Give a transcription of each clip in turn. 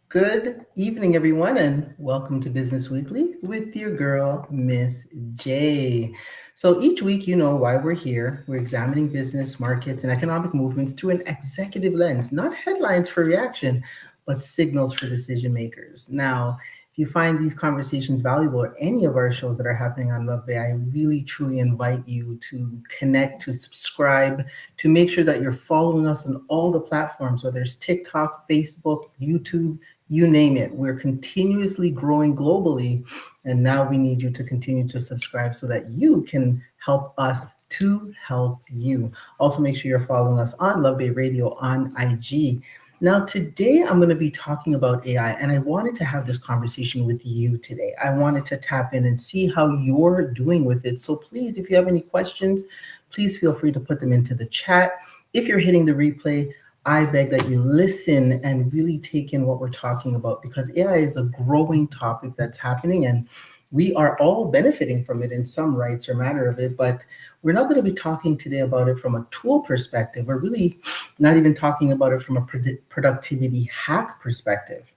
Good evening, everyone, and welcome to Business Weekly with your girl, Miss J. So each week, you know why we're here. We're examining business, markets, and economic movements through an executive lens, not headlines for reaction, but signals for decision makers. Now, if you find these conversations valuable or any of our shows that are happening on Love Bay, I really truly invite you to connect, to subscribe, to make sure that you're following us on all the platforms, whether it's TikTok, Facebook, YouTube, you name it. We're continuously growing globally. And now we need you to continue to subscribe so that you can help us to help you. Also, make sure you're following us on Love Bay Radio on IG. Now, today I'm going to be talking about AI, and I wanted to have this conversation with you today. I wanted to tap in and see how you're doing with it. So please, if you have any questions, please feel free to put them into the chat. If you're hitting the replay, I beg that you listen and really take in what we're talking about, because AI is a growing topic that's happening and we are all benefiting from it in some rights or matter of it. But we're not going to be talking today about it from a tool perspective. We're really not even talking about it from a productivity hack perspective.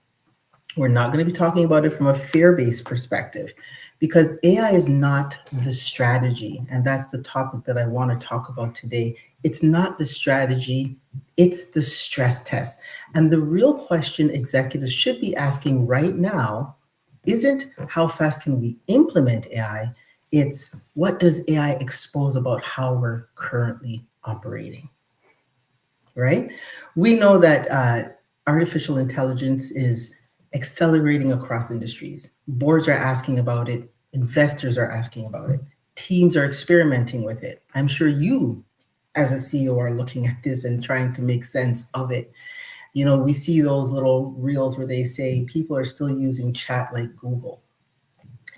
We're not going to be talking about it from a fear-based perspective, because AI is not the strategy. And that's the topic that I want to talk about today. It's not the strategy, it's the stress test. And the real question executives should be asking right now isn't how fast can we implement AI? It's what does AI expose about how we're currently operating, right? We know that artificial intelligence is accelerating across industries. Boards are asking about it, investors are asking about it, teams are experimenting with it. I'm sure you, as a CEO, are looking at this and trying to make sense of it. You know, we see those little reels where they say people are still using chat like Google.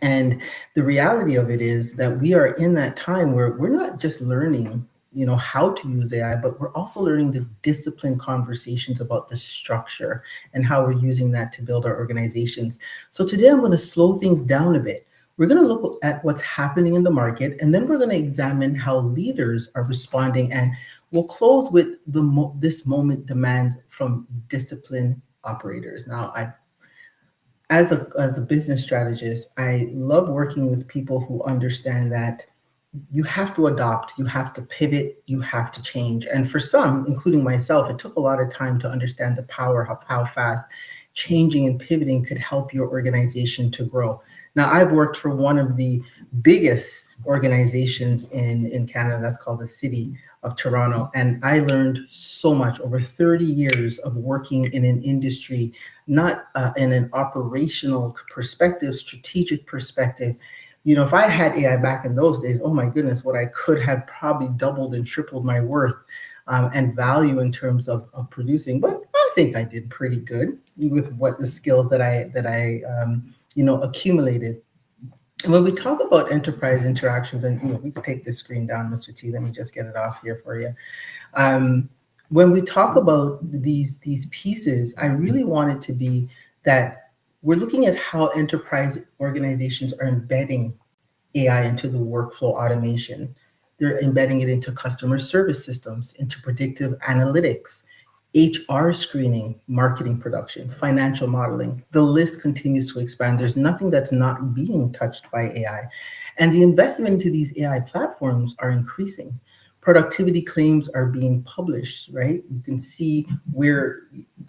And the reality of it is that we are in that time where we're not just learning, how to use AI, but we're also learning the disciplined conversations about the structure and how we're using that to build our organizations. So today I'm going to slow things down a bit. We're going to look at what's happening in the market, and then we're going to examine how leaders are responding. And we'll close with this moment demand from disciplined operators. Now, as a business strategist, I love working with people who understand that you have to adopt, you have to pivot, you have to change. And for some, including myself, it took a lot of time to understand the power of how fast changing and pivoting could help your organization to grow. Now, I've worked for one of the biggest organizations in Canada, that's called the City of Toronto. And I learned so much over 30 years of working in an industry, not in an operational perspective, strategic perspective. If I had AI back in those days, oh my goodness, what I could have probably doubled and tripled my worth and value in terms of producing. But I think I did pretty good with what the skills that I accumulated. And when we talk about enterprise interactions, and we could take this screen down, Mr. T. Let me just get it off here for you. When we talk about these pieces, I really want it to be that we're looking at how enterprise organizations are embedding AI into the workflow automation. They're embedding it into customer service systems, into predictive analytics, HR screening, marketing production, financial modeling. The list continues to expand. There's nothing that's not being touched by AI. And the investment into these AI platforms are increasing. Productivity claims are being published, right? You can see where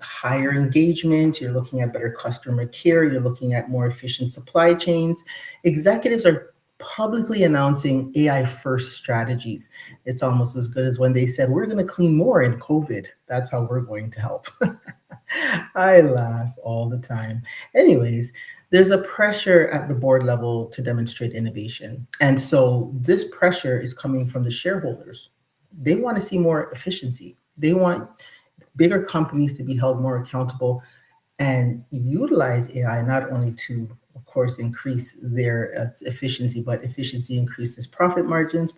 higher engagement, you're looking at better customer care, you're looking at more efficient supply chains. Executives are publicly announcing AI first strategies. It's almost as good as when they said, we're going to clean more in COVID. That's how we're going to help. I laugh all the time. Anyways, there's a pressure at the board level to demonstrate innovation. And so this pressure is coming from the shareholders. They want to see more efficiency. They want bigger companies to be held more accountable and utilize AI not only to, of course, increase their efficiency, but efficiency increases profit margins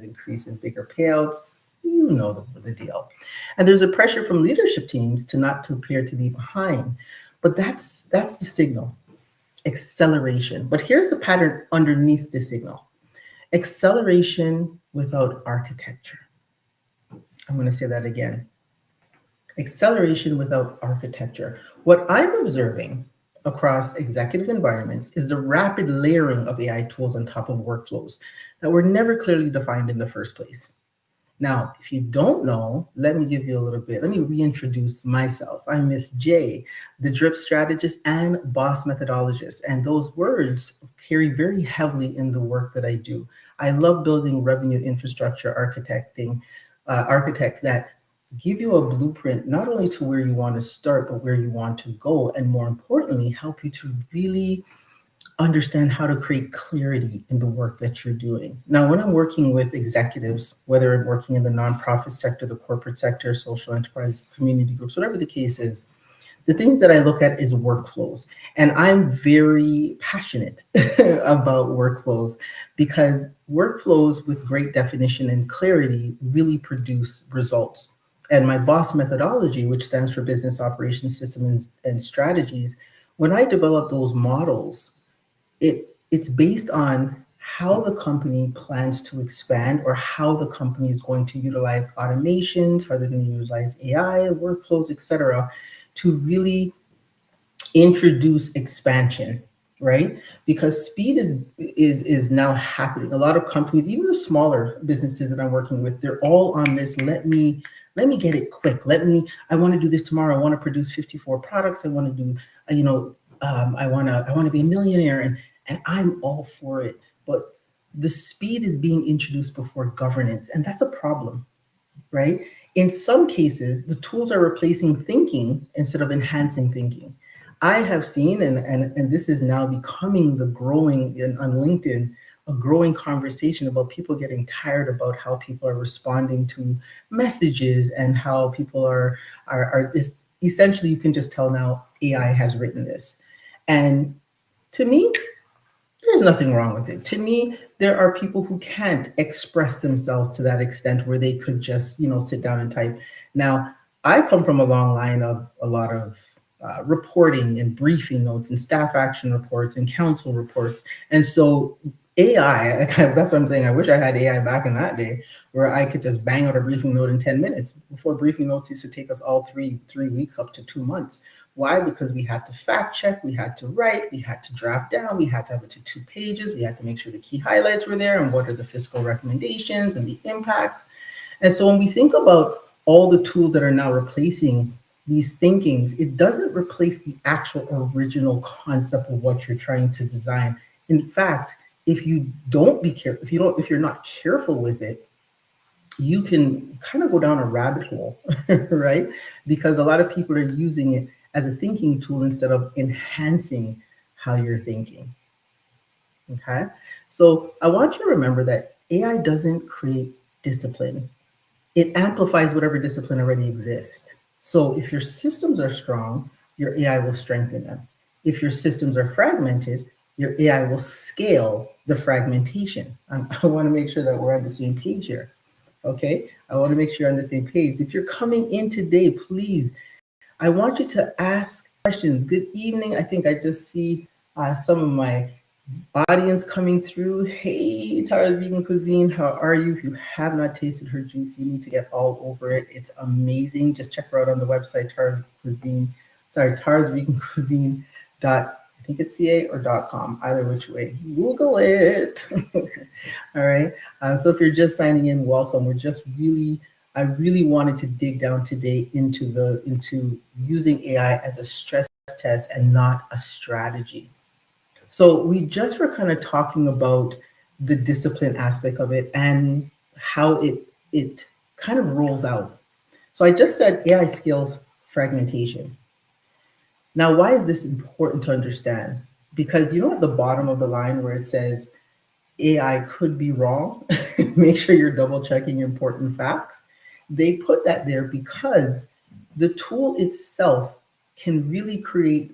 increases bigger payouts. You know the deal. And there's a pressure from leadership teams to not to appear to be behind. But that's the signal, acceleration. But here's the pattern underneath the signal. Acceleration without architecture. I'm going to say that again. Acceleration without architecture. What I'm observing across executive environments is the rapid layering of AI tools on top of workflows that were never clearly defined in the first place. Now, if you don't know, let me give you a little bit. Let me reintroduce myself. I'm Miss J, the drip strategist and boss methodologist. And those words carry very heavily in the work that I do. I love building revenue infrastructure architects that give you a blueprint, not only to where you want to start, but where you want to go. And more importantly, help you to really understand how to create clarity in the work that you're doing. Now, when I'm working with executives, whether I'm working in the nonprofit sector, the corporate sector, social enterprise, community groups, whatever the case is, the things that I look at is workflows. And I'm very passionate about workflows because workflows with great definition and clarity really produce results. And my BOSS methodology, which stands for Business Operations Systems and Strategies, when I develop those models, it's based on how the company plans to expand or how the company is going to utilize automations, how they're going to utilize AI, workflows, etc., to really introduce expansion, right? Because speed is now happening. A lot of companies, even the smaller businesses that I'm working with, they're all on this. Let me get it quick. I want to do this tomorrow. I want to produce 54 products. I want to do, I want to be a millionaire, and I'm all for it. But the speed is being introduced before governance, and that's a problem, right? In some cases, the tools are replacing thinking instead of enhancing thinking. I have seen, and this is now becoming the growing on LinkedIn, a growing conversation about people getting tired about how people are responding to messages and how people are essentially, you can just tell now AI has written this. And to me, there's nothing wrong with it. To me, there are people who can't express themselves to that extent where they could just, sit down and type. Now, I come from a long line of a lot of reporting and briefing notes and staff action reports and council reports. And so AI, that's what I'm saying. I wish I had AI back in that day where I could just bang out a briefing note in 10 minutes. Before, briefing notes used to take us all three weeks up to 2 months. Why? Because we had to fact check, we had to write, we had to draft down, we had to have it to 2 pages, we had to make sure the key highlights were there and what are the fiscal recommendations and the impacts. And so when we think about all the tools that are now replacing these thinkings, it doesn't replace the actual original concept of what you're trying to design. In fact, if you don't be careful, if you're not careful with it, you can kind of go down a rabbit hole, right? Because a lot of people are using it as a thinking tool instead of enhancing how you're thinking. Okay. So I want you to remember that AI doesn't create discipline. It amplifies whatever discipline already exists. So if your systems are strong, your AI will strengthen them. If your systems are fragmented, your AI will scale the fragmentation. I want to make sure that we're on the same page here. Okay, I want to make sure you're on the same page. If you're coming in today, please, I want you to ask questions. Good evening. I think I just see some of my audience coming through. Hey, Tara's Vegan Cuisine, how are you? If you have not tasted her juice, you need to get all over it. It's amazing. Just check her out on the website, Tara's Vegan Cuisine. I think it's .ca or .com, either which way. Google it. All right. So if you're just signing in, welcome. I really wanted to dig down today into using AI as a stress test and not a strategy. So we just were kind of talking about the discipline aspect of it and how it kind of rolls out. So I just said AI scales fragmentation. Now, why is this important to understand? Because at the bottom of the line where it says AI could be wrong, make sure you're double checking important facts. They put that there because the tool itself can really create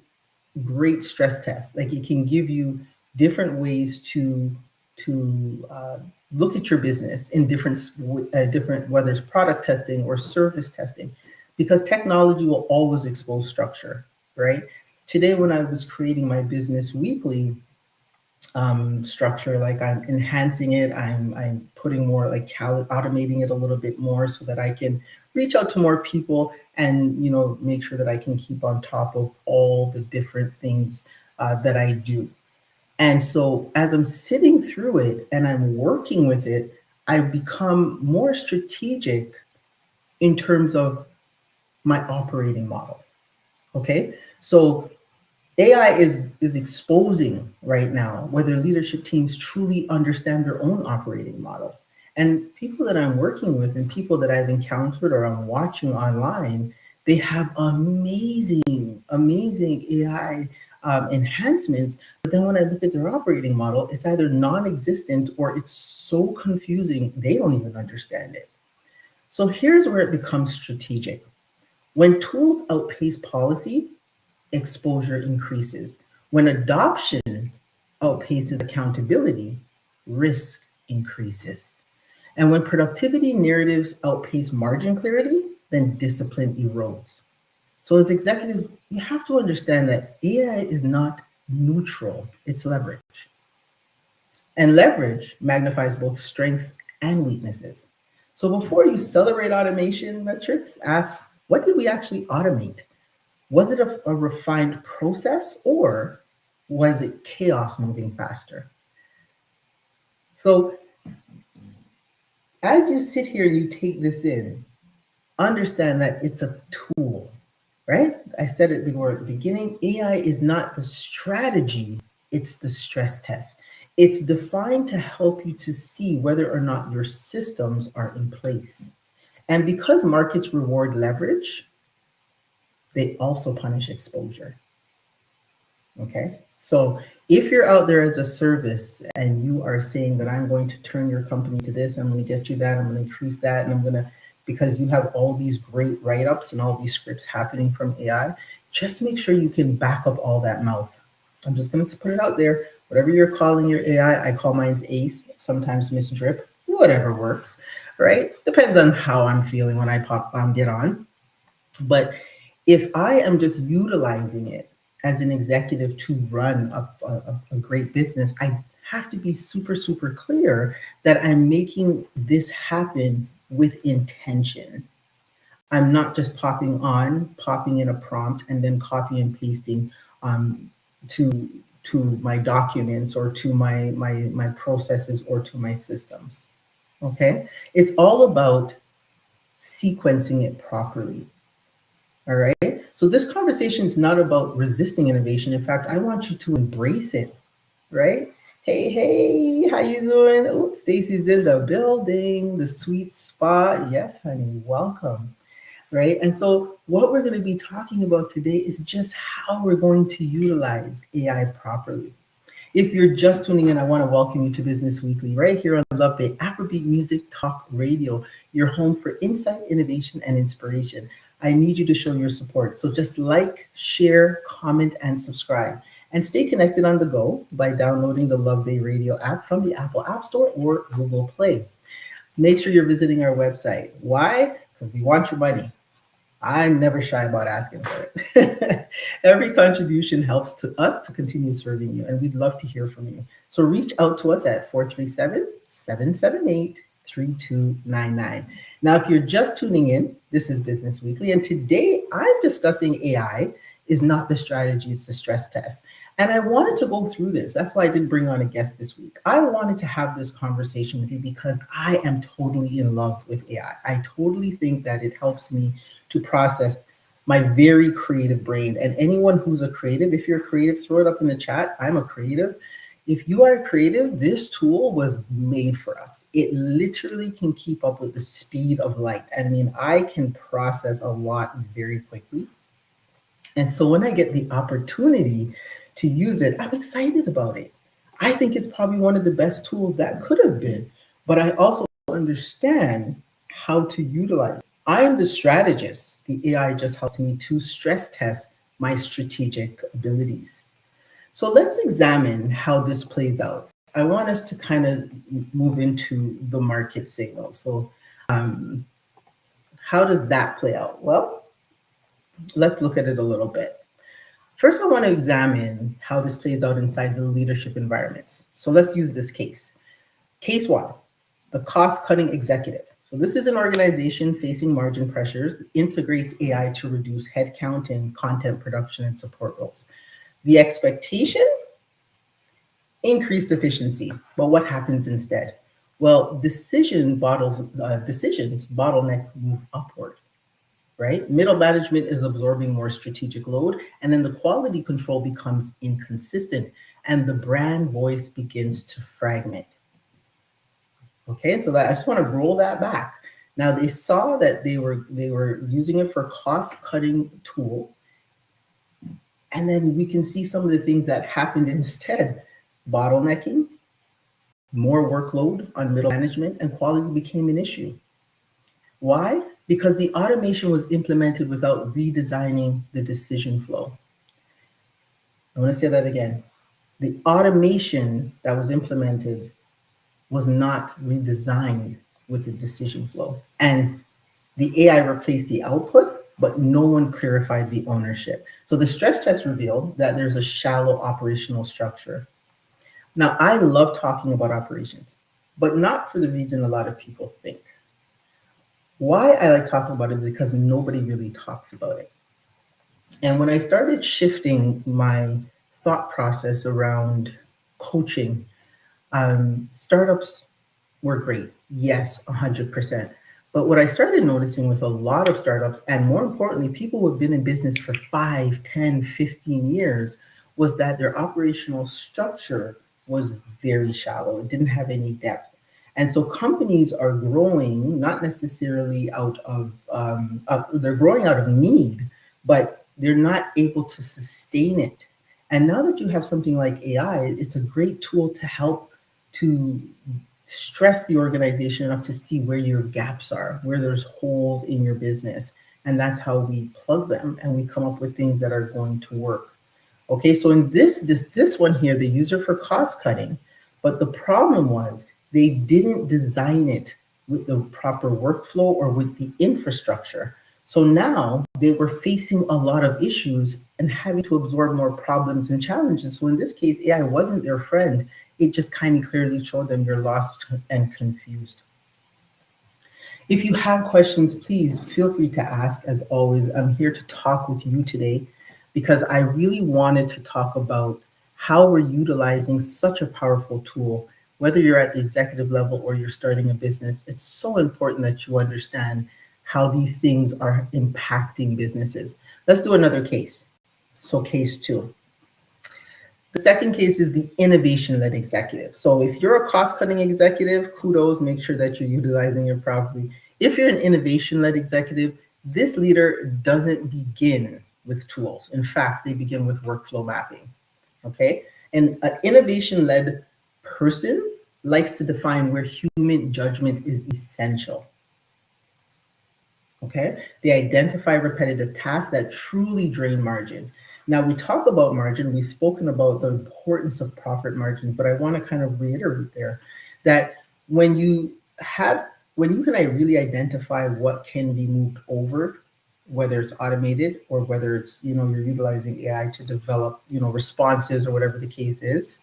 great stress tests. Like it can give you different ways to look at your business in different, whether it's product testing or service testing, because technology will always expose structure, right? Today, when I was creating my business weekly, structure. Like I'm enhancing it. I'm putting more like automating it a little bit more so that I can reach out to more people and make sure that I can keep on top of all the different things that I do. And so as I'm sitting through it and I'm working with it, I become more strategic in terms of my operating model. Okay. So AI is exposing right now whether leadership teams truly understand their own operating model. And people that I'm working with and people that I've encountered or I'm watching online, they have amazing AI enhancements. But then when I look at their operating model, it's either non-existent or it's so confusing they don't even understand it. So here's where it becomes strategic. When tools outpace policy, exposure increases. When adoption outpaces accountability, risk increases. And when productivity narratives outpace margin clarity, then discipline erodes. So, as executives, you have to understand that AI is not neutral, it's leverage. And leverage magnifies both strengths and weaknesses. So, before you celebrate automation metrics, ask what did we actually automate? Was it a refined process or was it chaos moving faster? So, as you sit here and you take this in, understand that it's a tool, right? I said it before at the beginning, AI is not the strategy, it's the stress test. It's defined to help you to see whether or not your systems are in place. And because markets reward leverage, they also punish exposure. Okay. So if you're out there as a service and you are saying that I'm going to turn your company to this, I'm going to get you that, I'm going to increase that, and I'm going to, because you have all these great write ups and all these scripts happening from AI, just make sure you can back up all that mouth. I'm just going to put it out there. Whatever you're calling your AI, I call mine's Ace, sometimes Miss Drip, whatever works, right? Depends on how I'm feeling when I get on. But if I am just utilizing it as an executive to run a great business, I have to be super clear that I'm making this happen with intention. I'm not just popping in a prompt and then copy and pasting um, to my documents or to my processes or to my systems. Okay, it's all about sequencing it properly. All right. So this conversation is not about resisting innovation. In fact, I want you to embrace it. Right. Hey, how you doing? Oh, Stacy's in the building, the sweet spot. Yes, honey, welcome. Right. And so what we're going to be talking about today is just how we're going to utilize AI properly. If you're just tuning in, I want to welcome you to Business Weekly right here on Love Bay Afrobeat Music Talk Radio, your home for insight, innovation, and inspiration. I need you to show your support. So just like, share, comment, and subscribe. And stay connected on the go by downloading the Love Bay Radio app from the Apple App Store or Google Play. Make sure you're visiting our website. Why? Because we want your money. I'm never shy about asking for it. Every contribution helps to us to continue serving you, and we'd love to hear from you. So reach out to us at 437-778-3299. Now, if you're just tuning in, this is Business Weekly, and today I'm discussing AI is not the strategy, it's the stress test. And I wanted to go through this. That's why I didn't bring on a guest this week. I wanted to have this conversation with you because I am totally in love with AI. I totally think that it helps me to process my very creative brain. And anyone who's a creative, if you're a creative, throw it up in the chat. I'm a creative. If you are creative, this tool was made for us. It literally can keep up with the speed of light. I mean, I can process a lot very quickly. And so when I get the opportunity to use it, I'm excited about it. I think it's probably one of the best tools that could have been, but I also understand how to utilize it. I'm the strategist. The AI just helps me to stress test my strategic abilities. So let's examine how this plays out. I want us to kind of move into the market signal. So how does that play out? Well, let's look at it a little bit. First, I want to examine how this plays out inside the leadership environments. So let's use this case. Case one, the cost cutting executive. So this is an organization facing margin pressures that integrates AI to reduce headcount in content production and support roles. The expectation, increased efficiency. But what happens instead? Well, decisions bottleneck move upward, right? Middle management is absorbing more strategic load, and then the quality control becomes inconsistent, and the brand voice begins to fragment. Okay, so that I just want to roll that back. Now they saw that they were using it for cost cutting tool, and then we can see some of the things that happened instead: bottlenecking, more workload on middle management, and quality became an issue. Why? Because the automation was implemented without redesigning the decision flow. I want to say that again. The automation that was implemented was not redesigned with the decision flow. And the AI replaced the output, but no one clarified the ownership. So the stress test revealed that there's a shallow operational structure. Now, I love talking about operations, but not for the reason a lot of people think. Why I like talking about it is because nobody really talks about it. And when I started shifting my thought process around coaching, startups were great. Yes, 100%. But what I started noticing with a lot of startups, and more importantly, people who have been in business for 5, 10, 15 years, was that their operational structure was very shallow. It didn't have any depth. And so companies are growing, not necessarily they're growing out of need, but they're not able to sustain it. And now that you have something like AI, it's a great tool to help to stress the organization enough to see where your gaps are, where there's holes in your business. And that's how we plug them and we come up with things that are going to work. Okay, so in this one here, the user for cost cutting, but the problem was they didn't design it with the proper workflow or with the infrastructure. So now they were facing a lot of issues and having to absorb more problems and challenges. So in this case, AI wasn't their friend. It just kind of clearly showed them you're lost and confused. If you have questions, please feel free to ask. As always, I'm here to talk with you today because I really wanted to talk about how we're utilizing such a powerful tool. Whether you're at the executive level or you're starting a business, it's so important that you understand how these things are impacting businesses. Let's do another case. So case two. The second case is the innovation-led executive. So if you're a cost-cutting executive, kudos, make sure that you're utilizing it properly. If you're an innovation-led executive, this leader doesn't begin with tools. In fact, they begin with workflow mapping, okay? And an innovation-led person likes to define where human judgment is essential, okay? They identify repetitive tasks that truly drain margin. Now we talk about margin, we've spoken about the importance of profit margins, but I want to kind of reiterate there that when you can really identify what can be moved over, whether it's automated or whether it's, you're utilizing AI to develop, responses or whatever the case is,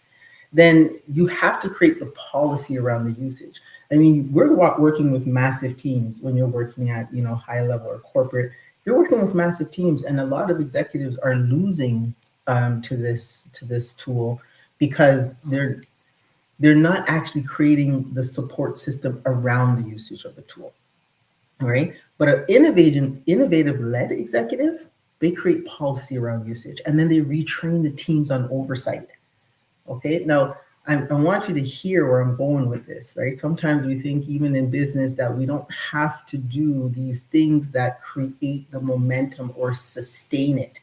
then you have to create the policy around the usage. I mean, we're working with massive teams when you're working at, high level or corporate. You're working with massive teams, and a lot of executives are losing to this tool because they're not actually creating the support system around the usage of the tool. All right, but an innovative-led executive, they create policy around usage, and then they retrain the teams on oversight. Okay, now I want you to hear where I'm going with this, right? Sometimes we think, even in business, that we don't have to do these things that create the momentum or sustain it.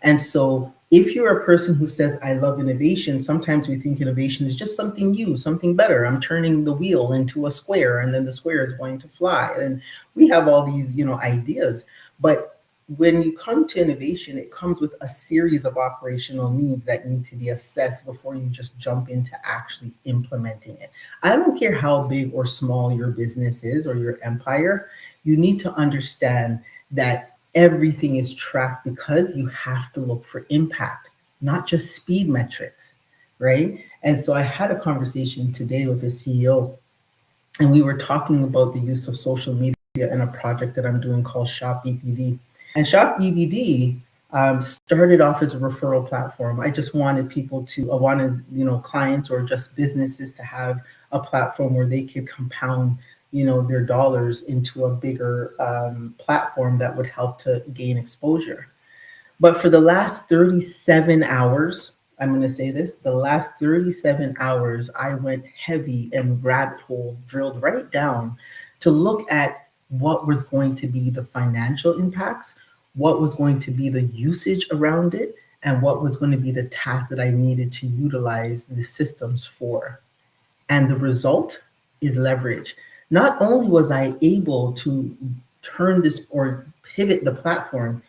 And so if you're a person who says, I love innovation, sometimes we think innovation is just something new, something better. I'm turning the wheel into a square and then the square is going to fly. And we have all these, ideas. But when you come to innovation, it comes with a series of operational needs that need to be assessed before you just jump into actually implementing it. I don't care how big or small your business is or your empire, you need to understand that everything is tracked because you have to look for impact, not just speed metrics, right? And so I had a conversation today with a CEO, and we were talking about the use of social media in a project that I'm doing called Shop EPD. And Shop EPD started off as a referral platform. I just wanted people to, I wanted, clients or just businesses to have a platform where they could compound, their dollars into a bigger platform that would help to gain exposure. But for the last 37 hours, I'm going to say this, the last 37 hours, I went heavy and rabbit hole, drilled right down to look at what was going to be the financial impacts, what was going to be the usage around it, and what was going to be the task that I needed to utilize the systems for. And the result is leverage. Not only was I able to turn this or pivot the platform,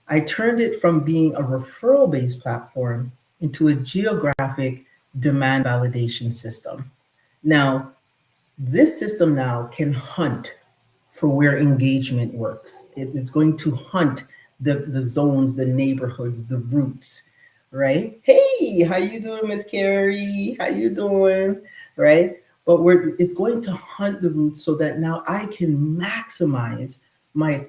I turned it from being a referral based platform into a geographic demand validation system. Now, this system now can hunt for where engagement works. It is going to hunt the zones, the neighborhoods, the routes, right? Hey, how you doing, Miss Carrie? How you doing? Right? But it's going to hunt the routes so that now I can maximize my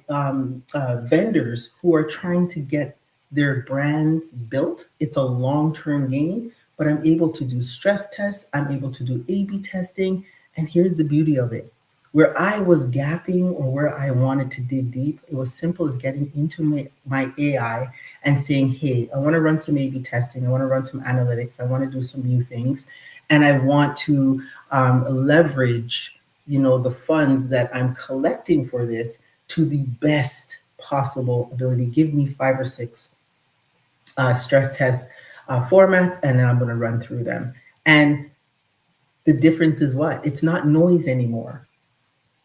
vendors who are trying to get their brands built. It's a long-term game, but I'm able to do stress tests. I'm able to do A/B testing. And here's the beauty of it. Where I was gapping or where I wanted to dig deep, it was simple as getting into my AI and saying, hey, I want to run some A/B testing. I want to run some analytics. I want to do some new things. And I want to leverage, the funds that I'm collecting for this to the best possible ability. Give me 5 or 6 stress test formats, and then I'm going to run through them. And the difference is what? It's not noise anymore,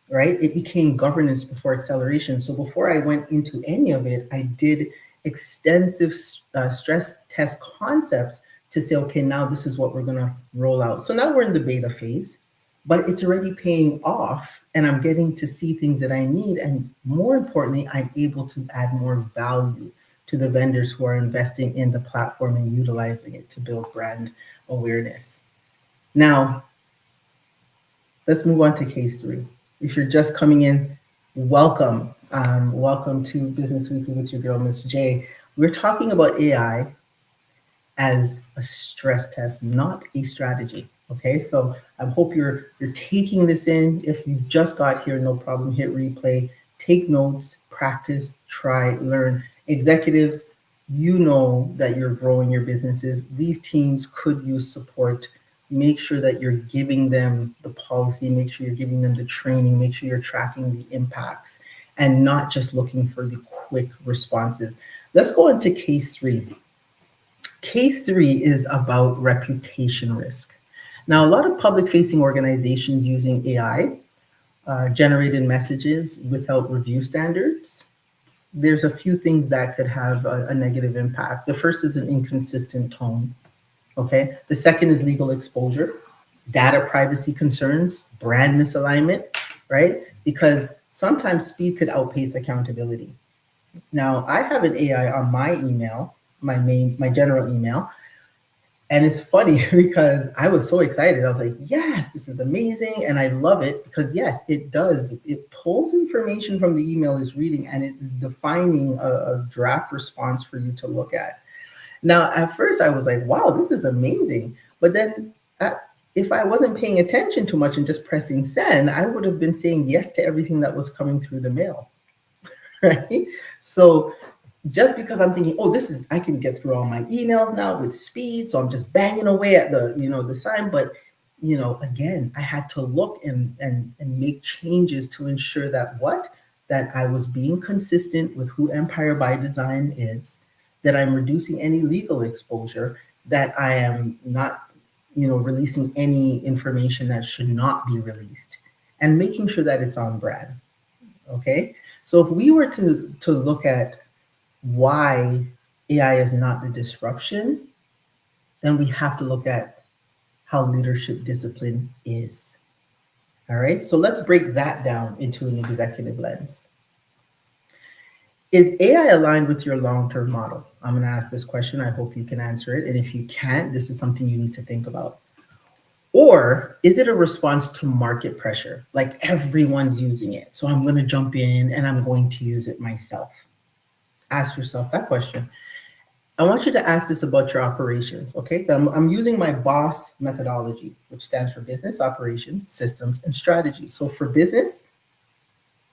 right? It became governance before acceleration. So before I went into any of it, I did extensive stress test concepts to say, okay, now this is what we're going to roll out. So now we're in the beta phase, but it's already paying off and I'm getting to see things that I need. And more importantly, I'm able to add more value to the vendors who are investing in the platform and utilizing it to build brand awareness. Now, let's move on to case 3. If you're just coming in, welcome. Welcome to Business Weekly with your girl, Miss J. We're talking about AI as a stress test, not a strategy. Okay, so I hope you're taking this in. If you just got here, no problem. Hit replay, take notes, practice, try, learn. Executives, you know that you're growing your businesses. These teams could use support. Make sure that you're giving them the policy, make sure you're giving them the training, make sure you're tracking the impacts and not just looking for the quick responses. Let's go into case 3. Case 3 is about reputation risk. Now, a lot of public facing organizations using AI generated messages without review standards. There's a few things that could have a negative impact. The first is an inconsistent tone. Okay. The second is legal exposure, data privacy concerns, brand misalignment, right? Because sometimes speed could outpace accountability. Now, I have an AI on my email, my general email, and it's funny because I was so excited. I was like, yes, this is amazing. And I love it because, yes, it does. It pulls information from the email it's reading and it's defining a draft response for you to look at. Now, at first, I was like, wow, this is amazing. But then if I wasn't paying attention too much and just pressing send, I would have been saying yes to everything that was coming through the mail. Right? So just because I'm thinking, oh, I can get through all my emails now with speed. So I'm just banging away at the sign. But, again, I had to look and make changes to ensure that I was being consistent with who Empire by Design is, that I'm reducing any legal exposure, that I am not, releasing any information that should not be released, and making sure that it's on brand. Okay. So if we were to look at why AI is not the disruption, then we have to look at how leadership discipline is. All right. So let's break that down into an executive lens. Is AI aligned with your long-term model? I'm going to ask this question. I hope you can answer it. And if you can't, this is something you need to think about. Or is it a response to market pressure? Like everyone's using it. So I'm going to jump in and I'm going to use it myself. Ask yourself that question. I want you to ask this about your operations, okay? I'm using my BOSS methodology, which stands for business, operations, systems, and strategy. So for business,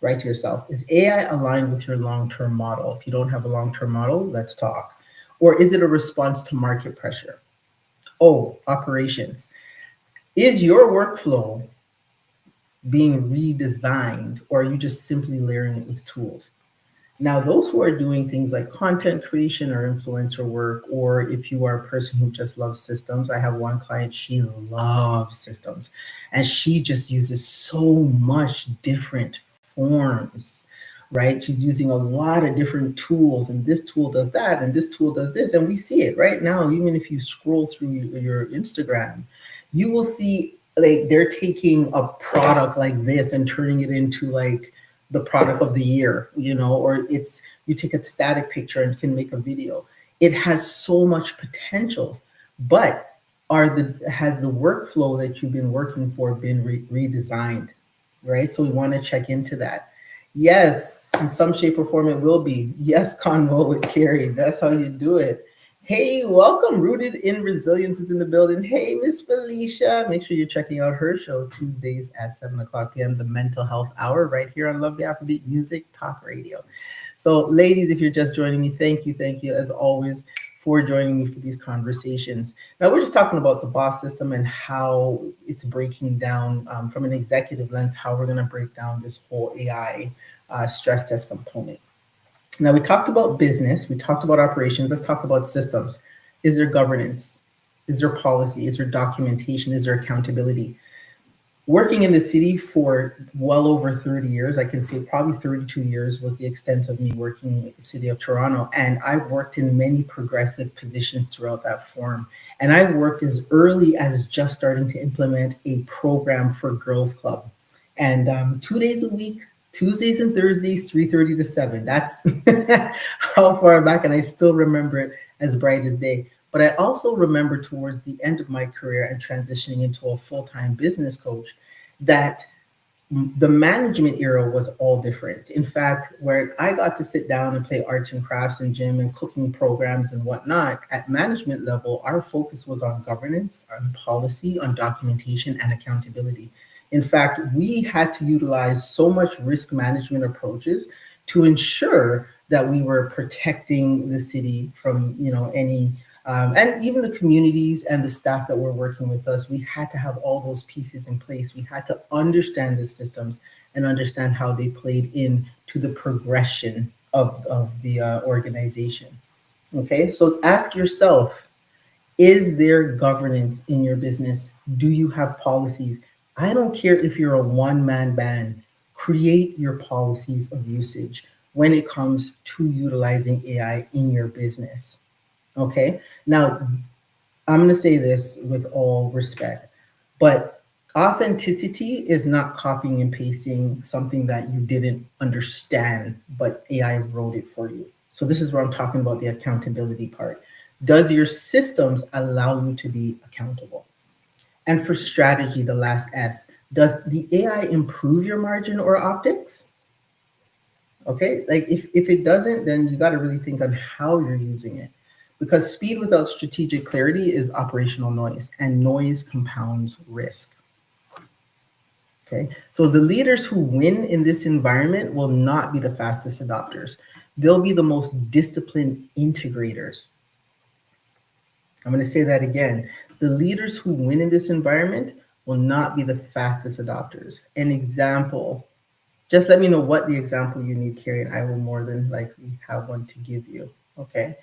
write to yourself, is AI aligned with your long-term model? If you don't have a long-term model, let's talk. Or is it a response to market pressure? Oh, operations. Is your workflow being redesigned, or are you just simply layering it with tools? Now, those who are doing things like content creation or influencer work, or if you are a person who just loves systems, I have one client, she loves systems, and she just uses so much different forms, right? She's using a lot of different tools, and this tool does that, and this tool does this, and we see it right now. Even if you scroll through your Instagram, you will see like they're taking a product like this and turning it into like the product of the year, or it's you take a static picture and can make a video. It has so much potential, but has the workflow that you've been working for been redesigned, right? So we want to check into that. Yes, in some shape or form it will be. Yes, Convo with Carrie. That's how you do it. Hey, welcome. Rooted in Resilience is in the building. Hey, Miss Felicia. Make sure you're checking out her show Tuesdays at 7 o'clock p.m., the Mental Health Hour, right here on Love the Afrobeat Music Talk Radio. So, ladies, if you're just joining me, thank you, as always, for joining me for these conversations. Now, we're just talking about the BOSS system and how it's breaking down from an executive lens, how we're going to break down this whole AI stress test component. Now, we talked about business, we talked about operations, let's talk about systems. Is there governance? Is there policy? Is there documentation? Is there accountability? Working in the city for well over 30 years, I can say probably 32 years was the extent of me working with the city of Toronto. And I've worked in many progressive positions throughout that form. And I worked as early as just starting to implement a program for Girls Club. And 2 days a week, Tuesdays and Thursdays, 3:30 to 7. That's how far back, and I still remember it as bright as day. But I also remember towards the end of my career and transitioning into a full-time business coach that the management era was all different. In fact, where I got to sit down and play arts and crafts and gym and cooking programs and whatnot, at management level, our focus was on governance, on policy, on documentation, and accountability. In fact, we had to utilize so much risk management approaches to ensure that we were protecting the city from, any and even the communities and the staff that were working with us. We had to have all those pieces in place. We had to understand the systems and understand how they played in to the progression of the organization. Okay, so ask yourself, is there governance in your business? Do you have policies? I don't care if you're a one-man band. Create your policies of usage when it comes to utilizing AI in your business. Okay. Now, I'm going to say this with all respect, but authenticity is not copying and pasting something that you didn't understand, but AI wrote it for you. So this is where I'm talking about the accountability part. Does your systems allow you to be accountable? And for strategy, the last S, does the AI improve your margin or optics? Okay, like if it doesn't, then you got to really think on how you're using it, because speed without strategic clarity is operational noise, and noise compounds risk. Okay, so the leaders who win in this environment will not be the fastest adopters. They'll be the most disciplined integrators. I'm going to say that again. The leaders who win in this environment will not be the fastest adopters. An example, just let me know what the example you need, Carrie, and I will more than likely have one to give you. Okay,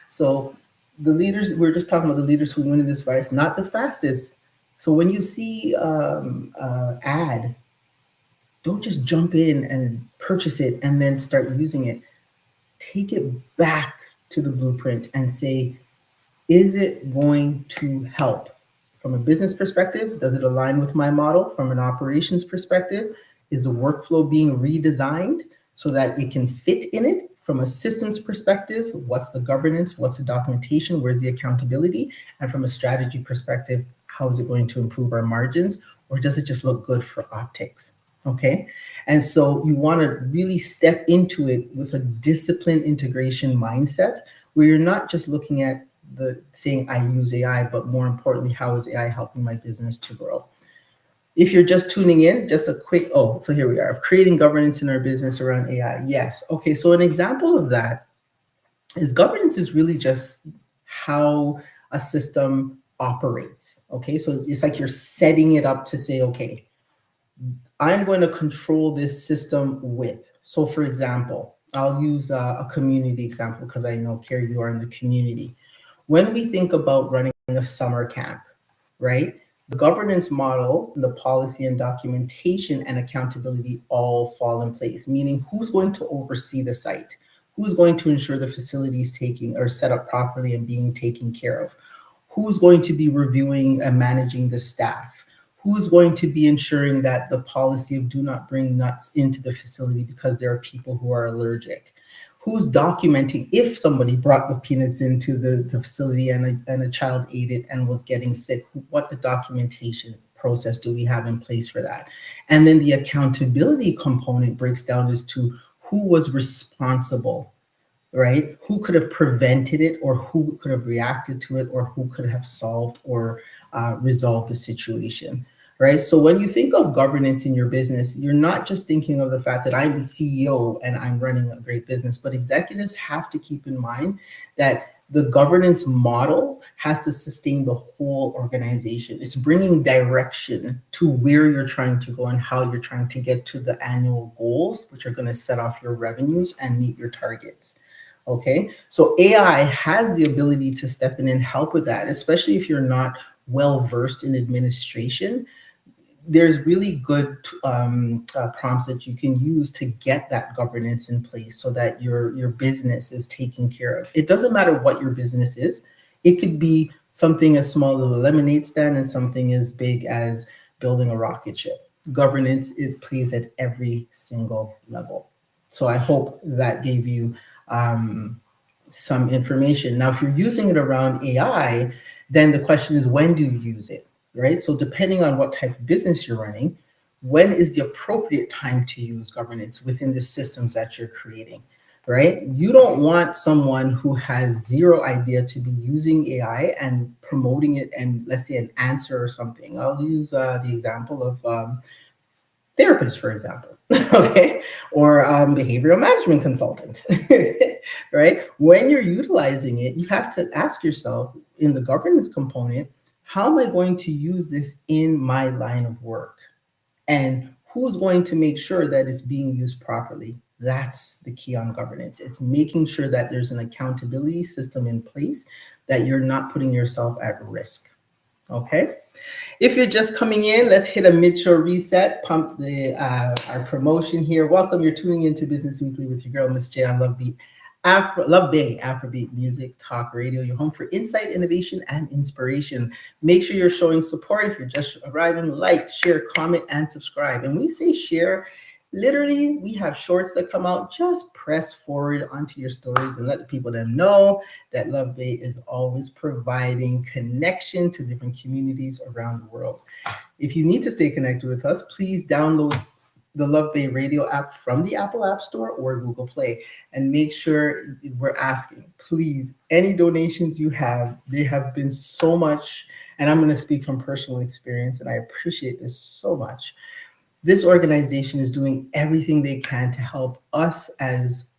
so the leaders, we're just talking about the leaders who win in this race, not the fastest. So when you see ad, don't just jump in and purchase it and then start using it. Take it back to the blueprint and say, is it going to help? From a business perspective, does it align with my model? From an operations perspective, is the workflow being redesigned so that it can fit in it? From a systems perspective, what's the governance, what's the documentation, where's the accountability? And from a strategy perspective, how is it going to improve our margins, or does it just look good for optics? Okay. And so you want to really step into it with a disciplined integration mindset where you're not just looking at the saying I use AI, but more importantly, how is AI helping my business to grow? If you're just tuning in, just a quick, so here we are, creating governance in our business around AI. Yes. Okay. So an example of that is governance is really just how a system operates. Okay. So it's like you're setting it up to say, okay, I'm going to control this system with. So for example, I'll use a community example because I know, Carrie, you are in the community. When we think about running a summer camp, right? The governance model, the policy and documentation and accountability all fall in place, meaning who's going to oversee the site? Who's going to ensure the facility is taking or set up properly and being taken care of? Who's going to be reviewing and managing the staff? Who's going to be ensuring that the policy of do not bring nuts into the facility because there are people who are allergic? Who's documenting if somebody brought the peanuts into the facility and a child ate it and was getting sick? What the documentation process do we have in place for that? And then the accountability component breaks down as to who was responsible, right? Who could have prevented it, or who could have reacted to it, or who could have solved or resolved the situation, right? So when you think of governance in your business, you're not just thinking of the fact that I'm the CEO and I'm running a great business, but executives have to keep in mind that the governance model has to sustain the whole organization. It's bringing direction to where you're trying to go and how you're trying to get to the annual goals, which are going to set off your revenues and meet your targets. Okay, so AI has the ability to step in and help with that, especially if you're not well versed in administration. There's really good prompts that you can use to get that governance in place so that your business is taken care of. It doesn't matter what your business is. It could be something as small as a lemonade stand and something as big as building a rocket ship. Governance, it plays at every single level. So I hope that gave you some information. Now, if you're using it around AI, then the question is, when do you use it, right? So depending on what type of business you're running, when is the appropriate time to use governance within the systems that you're creating, right? You don't want someone who has zero idea to be using AI and promoting it and, let's say, an answer or something. I'll use the example of therapist, for example, okay, or behavioral management consultant, right? When you're utilizing it, you have to ask yourself in the governance component, how am I going to use this in my line of work? And who's going to make sure that it's being used properly? That's the key on governance. It's making sure that there's an accountability system in place, that you're not putting yourself at risk. Okay. If you're just coming in, let's hit a mid-show reset, pump our promotion here. Welcome, you're tuning into Business Weekly with your girl, Miss J on Love Bay Afrobeat Music Talk Radio, your home for insight, innovation, and inspiration. Make sure you're showing support. If you're just arriving, like, share, comment, and subscribe. And we say share, literally, we have shorts that come out. Just press forward onto your stories and let the people them know that Love Bay is always providing connection to different communities around the world. If you need to stay connected with us, please download the Love Bay Radio app from the Apple App Store or Google Play. And make sure, we're asking, please, any donations you have, they have been so much, and I'm going to speak from personal experience, and I appreciate this so much. This organization is doing everything they can to help us as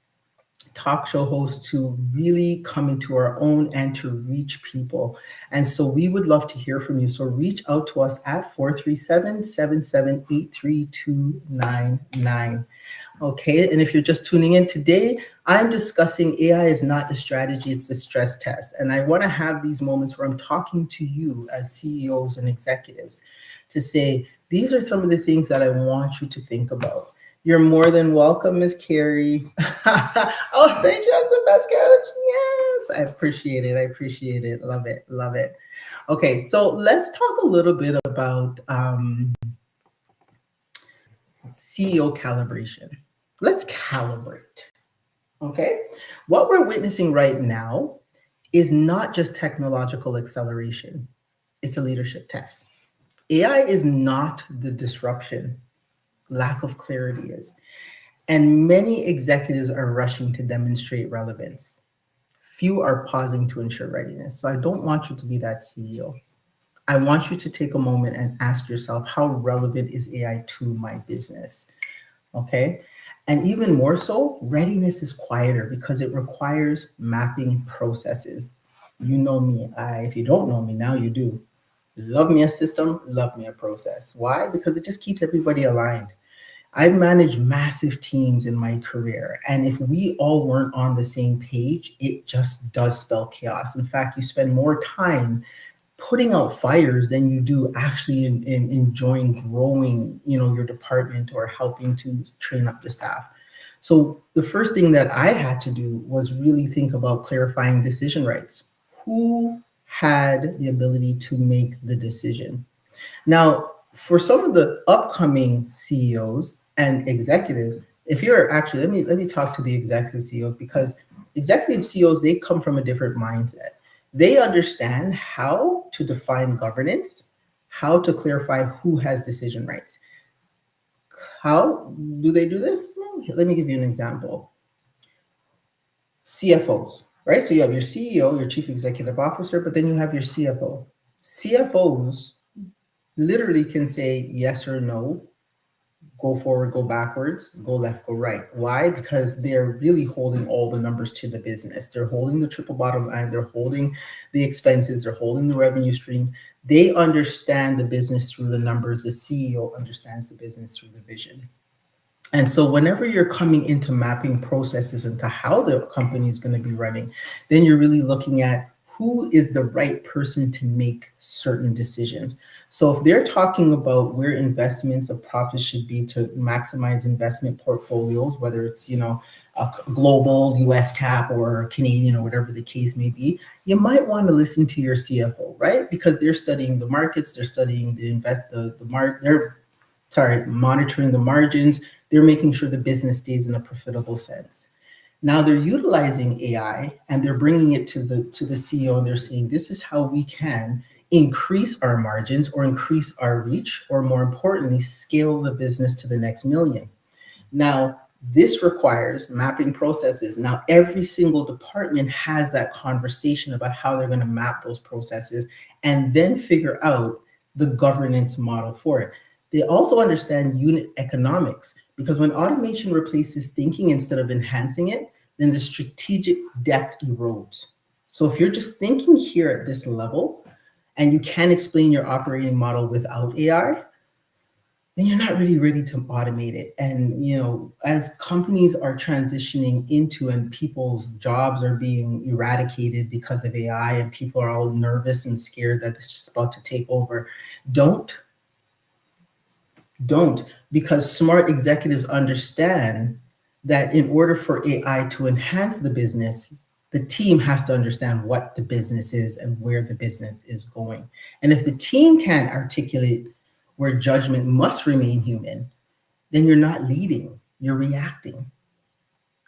talk show hosts to really come into our own and to reach people. And so we would love to hear from you. So reach out to us at 437-778-3299. Okay, and if you're just tuning in today, I'm discussing AI is not the strategy, it's the stress test. And I want to have these moments where I'm talking to you as CEOs and executives to say, these are some of the things that I want you to think about. You're more than welcome, Miss Carrie. Oh, thank you as the best coach. Yes, I appreciate it. I appreciate it. Love it. Love it. Okay, so let's talk a little bit about CEO calibration. Let's calibrate. Okay. What we're witnessing right now is not just technological acceleration, it's a leadership test. AI is not the disruption, lack of clarity is. And many executives are rushing to demonstrate relevance. Few are pausing to ensure readiness. So I don't want you to be that CEO. I want you to take a moment and ask yourself, how relevant is AI to my business? Okay. And even more so, readiness is quieter because it requires mapping processes. You know me. If you don't know me, now you do. Love me a system, love me a process. Why? Because it just keeps everybody aligned. I've managed massive teams in my career, and if we all weren't on the same page, it just does spell chaos. In fact, you spend more time putting out fires than you do actually in enjoying growing, your department or helping to train up the staff. So the first thing that I had to do was really think about clarifying decision rights. Who had the ability to make the decision? Now, for some of the upcoming CEOs and executives, if you're actually, let me talk to the executive CEOs, because executive CEOs, they come from a different mindset. They understand how to define governance, how to clarify who has decision rights. How do they do this? Let me give you an example. CFOs, right? So you have your CEO, your chief executive officer, but then you have your CFO. CFOs literally can say yes or no, go forward, go backwards, go left, go right. Why? Because they're really holding all the numbers to the business. They're holding the triple bottom line, they're holding the expenses, they're holding the revenue stream. They understand the business through the numbers. The CEO understands the business through the vision. And so, whenever you're coming into mapping processes into how the company is going to be running, then you're really looking at who is the right person to make certain decisions. So, if they're talking about where investments of profits should be to maximize investment portfolios, whether it's a global US cap or Canadian or whatever the case may be, you might want to listen to your CFO, right? Because they're studying the markets, they're studying they're monitoring the margins. They're making sure the business stays in a profitable sense. Now they're utilizing AI and they're bringing it to the CEO, and they're saying, this is how we can increase our margins or increase our reach, or more importantly, scale the business to the next million. Now, this requires mapping processes. Now, every single department has that conversation about how they're going to map those processes and then figure out the governance model for it. They also understand unit economics, because when automation replaces thinking instead of enhancing it, then the strategic depth erodes. So if you're just thinking here at this level and you can't explain your operating model without AI, then you're not really ready to automate it. And as companies are transitioning into, and people's jobs are being eradicated because of AI, and people are all nervous and scared that it's just about to take over, don't because smart executives understand that in order for AI to enhance the business, the team has to understand what the business is and where the business is going. And if the team can't articulate where judgment must remain human, then you're not leading, you're reacting,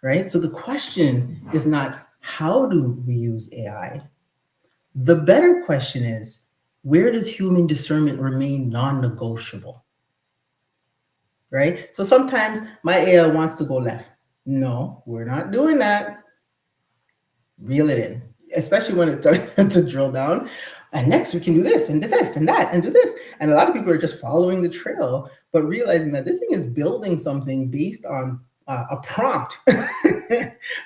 right? So the question is not how do we use AI? The better question is, where does human discernment remain non-negotiable? Right? So sometimes my AI wants to go left. No, we're not doing that. Reel it in, especially when it's to drill down. And next we can do this and this and that and do this. And a lot of people are just following the trail, but realizing that this thing is building something based on a prompt,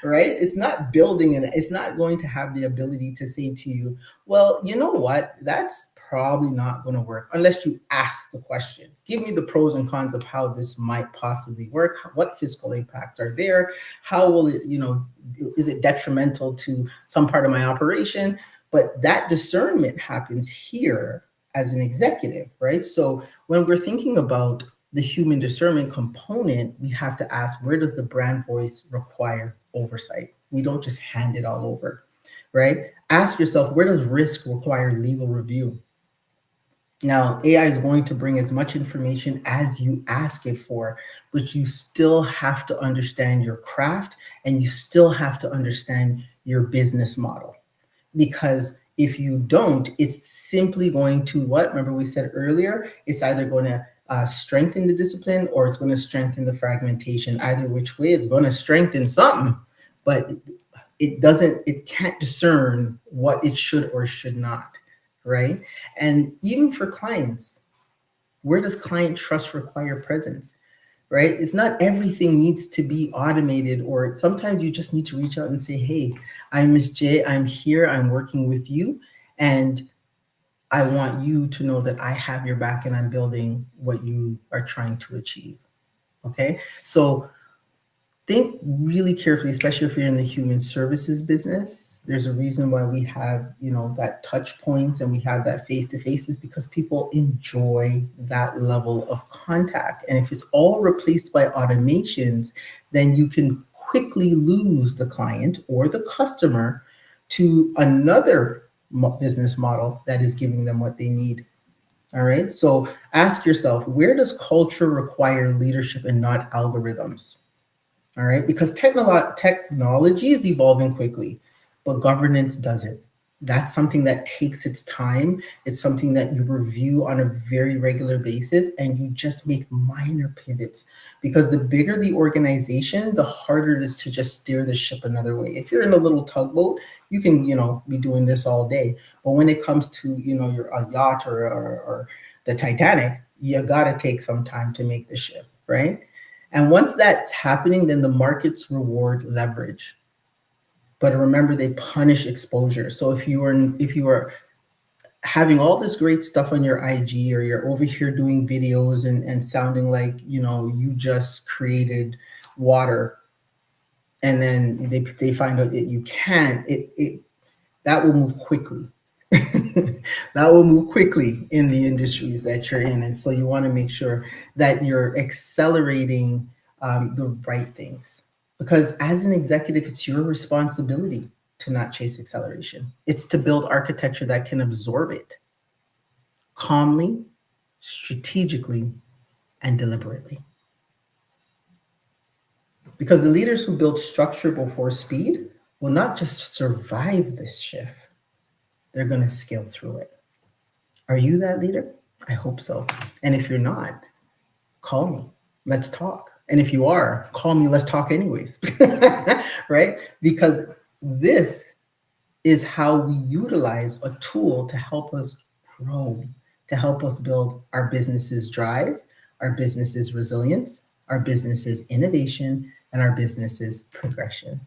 right? It's not building, and it's not going to have the ability to say to you, well, you know what? That's probably not going to work unless you ask the question. Give me the pros and cons of how this might possibly work. What fiscal impacts are there? How will it, is it detrimental to some part of my operation? But that discernment happens here as an executive, right? So when we're thinking about the human discernment component, we have to ask, where does the brand voice require oversight? We don't just hand it all over, right? Ask yourself, where does risk require legal review? Now, AI is going to bring as much information as you ask it for, but you still have to understand your craft and you still have to understand your business model. Because if you don't, it's simply going to what? Remember, we said earlier, it's either going to strengthen the discipline or it's going to strengthen the fragmentation. Either which way, it's going to strengthen something, but it can't discern what it should or should not, right? And even for clients, where does client trust require presence? Right? It's not everything needs to be automated, or sometimes you just need to reach out and say, hey, I'm Miss J, I'm here, I'm working with you, and I want you to know that I have your back and I'm building what you are trying to achieve. Okay. So think really carefully, especially if you're in the human services business. There's a reason why we have, that touch points and we have that face to faces, because people enjoy that level of contact. And if it's all replaced by automations, then you can quickly lose the client or the customer to another business model that is giving them what they need. All right. So ask yourself, where does culture require leadership and not algorithms? All right, because technology is evolving quickly, but governance doesn't. That's something that takes its time. It's something that you review on a very regular basis and you just make minor pivots, because the bigger the organization, the harder it is to just steer the ship another way. If you're in a little tugboat, you can, be doing this all day. But when it comes to, your a yacht or the Titanic, you got to take some time to make the ship, right? And once that's happening, then the markets reward leverage. But remember, they punish exposure. So if you are having all this great stuff on your IG, or you're over here doing videos and sounding like you just created water, and then they find out that you can't, that will move quickly. That will move quickly in the industries that you're in. And so you want to make sure that you're accelerating the right things. Because as an executive, it's your responsibility to not chase acceleration. It's to build architecture that can absorb it calmly, strategically, and deliberately. Because the leaders who build structure before speed will not just survive this shift, they're going to scale through it. Are you that leader? I hope so. And if you're not, call me. Let's talk. And if you are, call me. Let's talk anyways. Right? Because this is how we utilize a tool to help us grow, to help us build our business's drive, our business's resilience, our business's innovation, and our business's progression.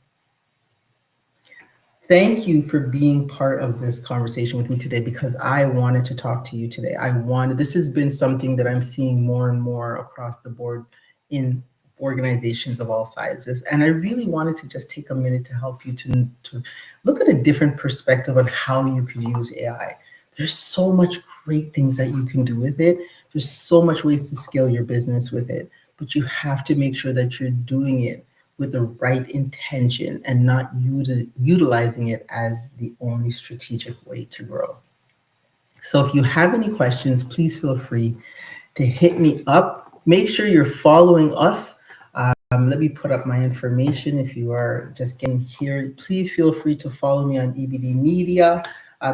Thank you for being part of this conversation with me today, because I wanted to talk to you today. This has been something that I'm seeing more and more across the board in organizations of all sizes. And I really wanted to just take a minute to help you to look at a different perspective on how you could use AI. There's so much great things that you can do with it. There's so much ways to scale your business with it, but you have to make sure that you're doing it with the right intention and not utilizing it as the only strategic way to grow. So if you have any questions, please feel free to hit me up. Make sure you're following us. Let me put up my information. If you are just getting here, please feel free to follow me on EBD Media.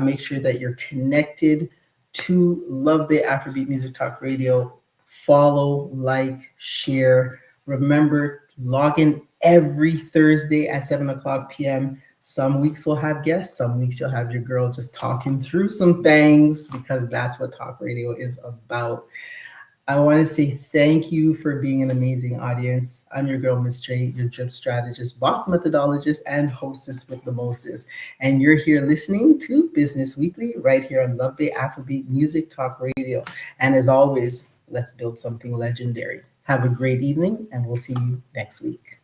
Make sure that you're connected to Love Bay Afrobeat Music Talk Radio. Follow, like, share. Remember, log in every Thursday at 7:00 p.m. Some weeks we'll have guests, some weeks you'll have your girl just talking through some things, because that's what talk radio is about. I want to say thank you for being an amazing audience. I'm your girl, Miss J, your drip strategist, boss methodologist, and hostess with the mostest. And you're here listening to Business Weekly right here on Love Bay Afrobeat Music Talk Radio. And as always, let's build something legendary. Have a great evening, and we'll see you next week.